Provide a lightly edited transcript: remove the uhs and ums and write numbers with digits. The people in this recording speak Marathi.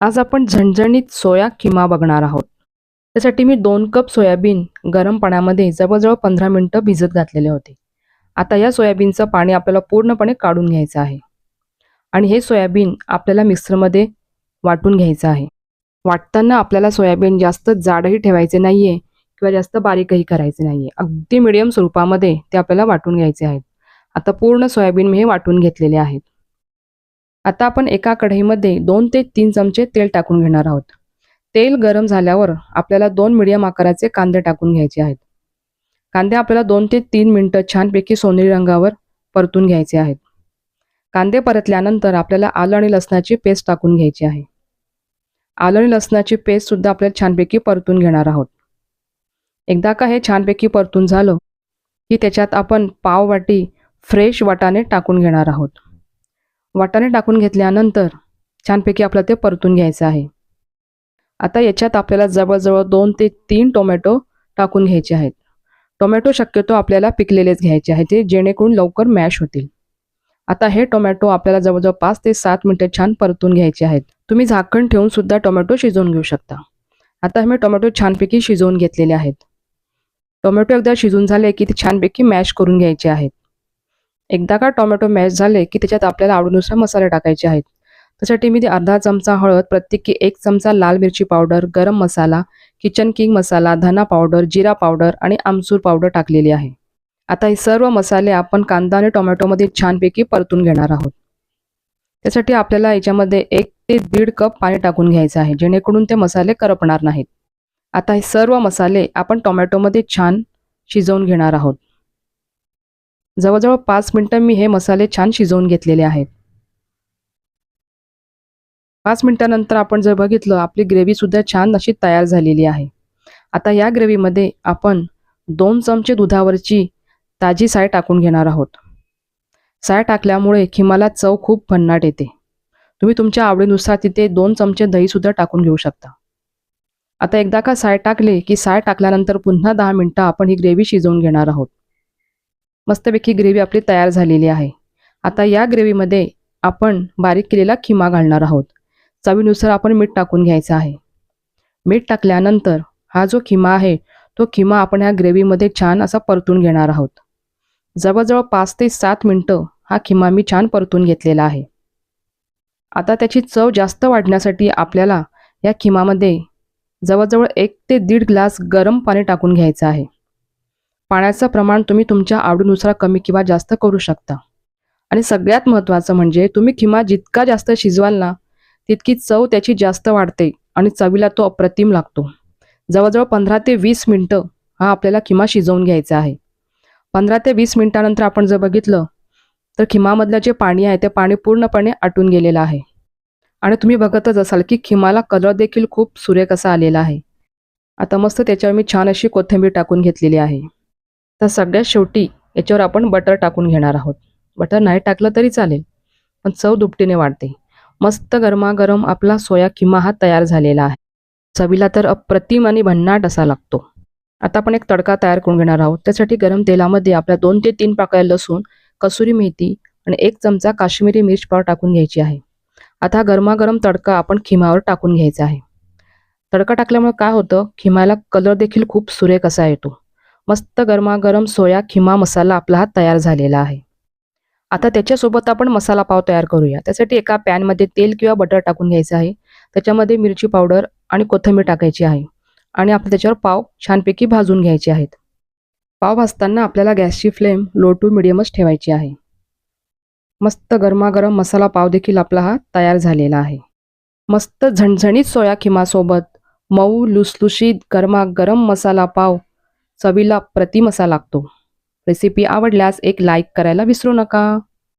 आज आपण झणझणीत सोया किमा बघणार आहोत. त्यासाठी मी 2 कप सोयाबीन गरम पाण्यामध्ये जवळजवळ 15 मिनिटं भिजत घातलेले होते. आता या सोयाबीनचं पाणी आपल्याला पूर्णपणे काढून घ्यायचं आहे आणि हे सोयाबीन आपल्याला मिक्सरमध्ये वाटून घ्यायचं आहे. वाटताना आपल्याला सोयाबीन जास्त जाडही ठेवायचे नाहीये किंवा जास्त बारीकही करायचे नाहीये. अगदी मिडियम स्वरूपामध्ये ते आपल्याला वाटून घ्यायचे आहेत. आता पूर्ण सोयाबीन मी हे वाटून घेतलेले आहेत. आता आपण एका कढईमध्ये 2 ते 3 चमचे तेल टाकून घेणार आहोत. तेल गरम झाल्यावर आपल्याला 2 मिडियम आकाराचे कांदे टाकून घ्यायचे आहेत. कांदे आपल्याला 2 ते 3 मिनिटं छानपैकी सोनेरी रंगावर परतून घ्यायचे आहेत. कांदे परतल्यानंतर आपल्याला आलं आणि लसणाची पेस्ट टाकून घ्यायची आहे. आलं आणि लसणाची पेस्ट सुद्धा आपल्याला छानपैकी परतून घेणार आहोत. एकदा का हे छानपैकी परतून झालं की त्याच्यात आपण पाव वाटी फ्रेश वाटाणे टाकून घेणार आहोत. वाटाणे टाकून घेतल्यानंतर छानपैकी आपल्याला ते परतून घ्यायचं आहे. आता याच्यात आपल्याला जवळजवळ 2 ते 3 टोमॅटो टाकून घ्यायचे आहेत. टोमॅटो शक्यतो आपल्याला पिकलेलेच घ्यायचे आहेत, ते जेणेकरून लवकर मॅश होतील. आता हे टोमॅटो आपल्याला जवळजवळ 5 ते 7 मिनिटे छान परतून घ्यायचे आहेत. तुम्ही झाकण ठेवून सुद्धा टोमॅटो शिजवून घेऊ शकता. आता मी टोमॅटो छानपैकी शिजवून घेतलेले आहेत. टोमॅटो एकदा शिजून झाले की ते छानपैकी मॅश करून घ्यायचे आहेत. एकदा का टोमॅटो मॅश झाले की त्याच्यात आपल्याला आवडीनुसार मसाले टाकायचे आहेत. त्यासाठी मी अर्धा चमचा हळद, प्रत्येकी 1 चमचा लाल मिरची पावडर, गरम मसाला, किचन किंग मसाला, धना पावडर, जिरा पावडर आणि आमचूर पावडर टाकलेली आहे. आता हे सर्व मसाले आपण कांदा आणि टोमॅटोमध्ये छानपैकी परतून घेणार आहोत. त्यासाठी आपल्याला याच्यामध्ये 1 ते 1.5 कप पाणी टाकून घ्यायचं आहे, जेणेकरून ते मसाले करपणार नाहीत. आता हे सर्व मसाले आपण टोमॅटोमध्ये छान शिजवून घेणार आहोत. जवळजवळ 5 मिनिटं मी हे मसाले छान शिजवून घेतलेले आहेत. 5 मिनिटानंतर आपण जर बघितलं, आपली ग्रेव्ही सुद्धा छान अशी तयार झालेली आहे. आता या ग्रेव्हीमध्ये आपण 2 चमचे दुधावरची ताजी साय टाकून घेणार आहोत. साय टाकल्यामुळे खिमाला चव खूप भन्नाट येते. तुम्ही तुमच्या आवडीनुसार तिथे 2 चमचे दही सुद्धा टाकून घेऊ शकता. आता एकदा का साय टाकले की साय टाकल्यानंतर पुन्हा 10 मिनिटं आपण ही ग्रेव्ही शिजवून घेणार आहोत. मस्तपैकी ग्रेव्ही आपली तयार झालेली आहे. आता या ग्रेव्हीमध्ये आपण बारीक केलेला खिमा घालणार आहोत. चवीनुसार आपण मीठ टाकून घ्यायचं आहे. मीठ टाकल्यानंतर हा जो खिमा आहे तो खिमा आपण ह्या ग्रेव्हीमध्ये छान असा परतून घेणार आहोत. जवळजवळ 5 ते 7 मिनिटं हा खिमा मी छान परतून घेतलेला आहे. आता त्याची चव जास्त वाढण्यासाठी आपल्याला या खिमामध्ये जवळजवळ 1 ते 1.5 ग्लास गरम पाणी टाकून घ्यायचं आहे. पाण्याचं प्रमाण तुम्ही तुमच्या आवडीनुसार कमी किंवा जास्त करू शकता. आणि सगळ्यात महत्त्वाचं म्हणजे तुम्ही खिमा जितका जास्त शिजवाल ना, तितकी चव त्याची जास्त वाढते आणि चवीला तो अप्रतिम लागतो. जवळजवळ 15 ते 20 मिनिटं हा आपल्याला खिमा शिजवून घ्यायचा आहे. 15 ते 20 मिनिटानंतर आपण जर बघितलं तर खिमामधलं जे पाणी आहे ते पाणी पूर्णपणे आटून गेलेलं आहे. आणि तुम्ही बघतच असाल की खिमाला कलर देखील खूप सुरेख असा आलेला आहे. आता मस्त त्याच्यावर मी छान अशी कोथिंबीर टाकून घेतलेली आहे. तर सगळ्यात शेवटी याच्यावर आपण बटर टाकून घेणार आहोत. बटर नाही टाकलं तरी चालेल, पण चव दुपटीने वाढते. मस्त गरमागरम आपला सोया किमा हा तयार झालेला आहे. चवीला तर अप्रतिम आणि भन्नाट असा लागतो. आता आपण एक तडका तयार करून घेणार आहोत. त्यासाठी गरम तेलामध्ये आपल्या 2 ते 3 पाकळ्या लसूण, कसुरी मेथी आणि 1 चमचा काश्मीरी मिर्च पावडर टाकून घ्यायची आहे. आता हा गरमागरम तडका आपण खिमावर टाकून घ्यायचा आहे. तडका टाकल्यामुळे काय होतं, खिमाला कलर देखील खूप सुरेख असा येतो. मस्त गरमागरम सोया खिमा मसाला आपला हा तयार झालेला आहे. आता त्याच्यासोबत आपण मसाला पाव तयार करूया. त्यासाठी एका पॅनमध्ये तेल किंवा बटर टाकून घ्यायचं आहे. त्याच्यामध्ये मिरची पावडर आणि कोथिंबीर टाकायची आहे आणि आपण त्याच्यावर पाव छानपैकी भाजून घ्यायचे आहेत. पाव भाजताना आपल्याला गॅसची फ्लेम लो टू मिडियमच ठेवायची आहे. मस्त गरमागरम मसाला पाव देखील आपला हा तयार झालेला आहे. मस्त झणझणीत सोया खिमासोबत मऊ लुसलुशीत गरमागरम मसाला पाव चवीला अप्रतिम असा लागतो. रेसिपी आवडल्यास एक लाईक करायला विसरू नका.